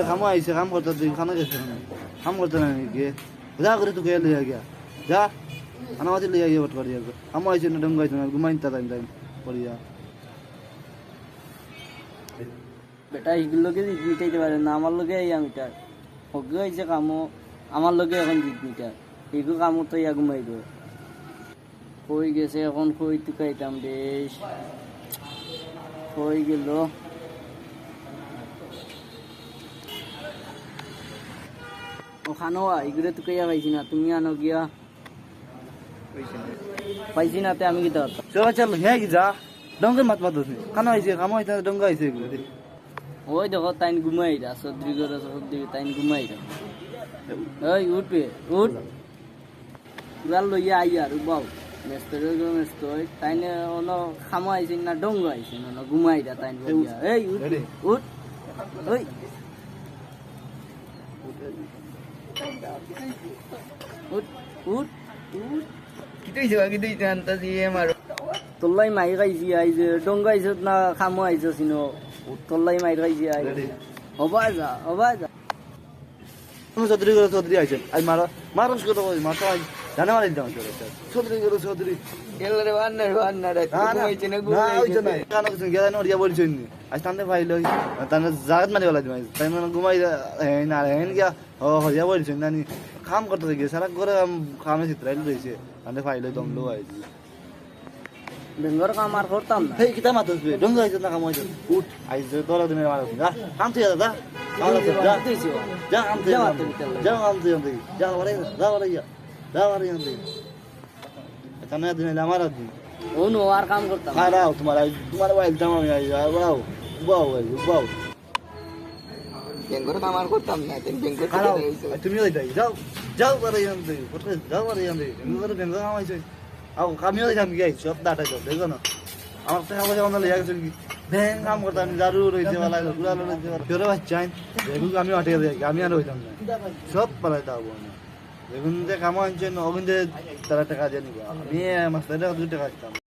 খামো আইছে কাম করতে তুই খানা গেছে কাম করতে না গিয়ে যা করে তুই গেলে গিয়া যা খানা মাঝে লিয়া গিয়ে বট করিয়া খামো আইছে না ডঙ্গ আইছে না ঘুমাইন তা টাইম টাইম করিয়া বেটা এগুলোকে জিত মিটাইতে পারে না আমার লোকে ইয়া মিটার হগে হয়েছে কামো আমার লোকে এখন জিত মিটার এগুলো কামো তো ইয়া ঘুমাই দেবো কই গেছে এখন কই টুকাইতাম বেশ কই গেল ওখানো এগুলো টুকাইয়া পাইছি না তুমি আনো গিয়া পাইছি না তে আমি কি দাও চল চল হ্যাঁ কি যা ডঙ্গের মাত মাত দোসনি খানা আইছে কামো আইছে ডঙ্গ আইছে এগুলো ওই দেখো তাইন ঘুমাই দা সদ্রি করে সদ্রি তাইন ঘুমাই দা ওই উঠবে উঠ গাল লইয়া আই আর বাউ মেস্তরে গো মেস্তই তাইনে ওনো খামো আইছে না ডঙ্গ আইছে না ঘুমাই দা তাইন লইয়া এই উঠ উঠ ওই উঠ উঠ উঠ কিটাইছে আনতা দিয়ে মারো তোলাই মাই গাইছি আইছে ডঙ্গ আইছে না খামো আইছে সিনো তোলাই মাই গাইছি আই হবা যা তুমি চৌধুরী করে চৌধুরী আইছেন আই মারো মারো কত মারো আই জানা মারি দাও চৌধুরী করে চৌধুরী এলরে ওয়ান্নার ঘুমাইছে না ঘুমাইছে না কানো কিছু গেলা নড়িয়া বলছেন নি আজ তান্তে ফাইল হই তানে জাগাত মারি বলা দিমাই তাই মানে ঘুমাই না হেন গিয়া ও হইয়া বলছেন নানি কাম করতে গিয়ে সারা করে কামে চিত্রাইল রইছে তান্তে ফাইল দম লো আইছে বেঙ্গর কাম আর করতাম না হেই কিতা মাতস বে ডঙ্গ আইছে না কাম আইছে উঠ আইছে তোরা দিনে মারো যা কাম তুই যা যা কাম তুই যা কাম তুই যা বারে তানে দিনে আমার দিন ওনো আর কাম করতাম খারাও তোমার ওয়াইল দাম আমি আই বাও বাও বেঙ্গর কামার করতাম না তেন বেঙ্গর খারাও তুমি ওই যাই যাও বারে আনতে কোথায় যাও বারে আনতে বেঙ্গল কাম আইছে আও কামিও যাম গিয়ে সব ডাটা যাও দেখো না আমার তো খাওয়া যাওয়া না লেগে গেছে কি ব্যাং কাম করতাম জারু রইছে वाला গুলা রইছে ফেরে বাচ্চাইন দেখুন আমি আটে যাই আমি আর হইতাম না সব পালাই দাও না দেখুন যে কাম আনছেন অগুন যে তারা টাকা দিয়ে নিবা আমি মাস্টারে 2 টাকা দিতাম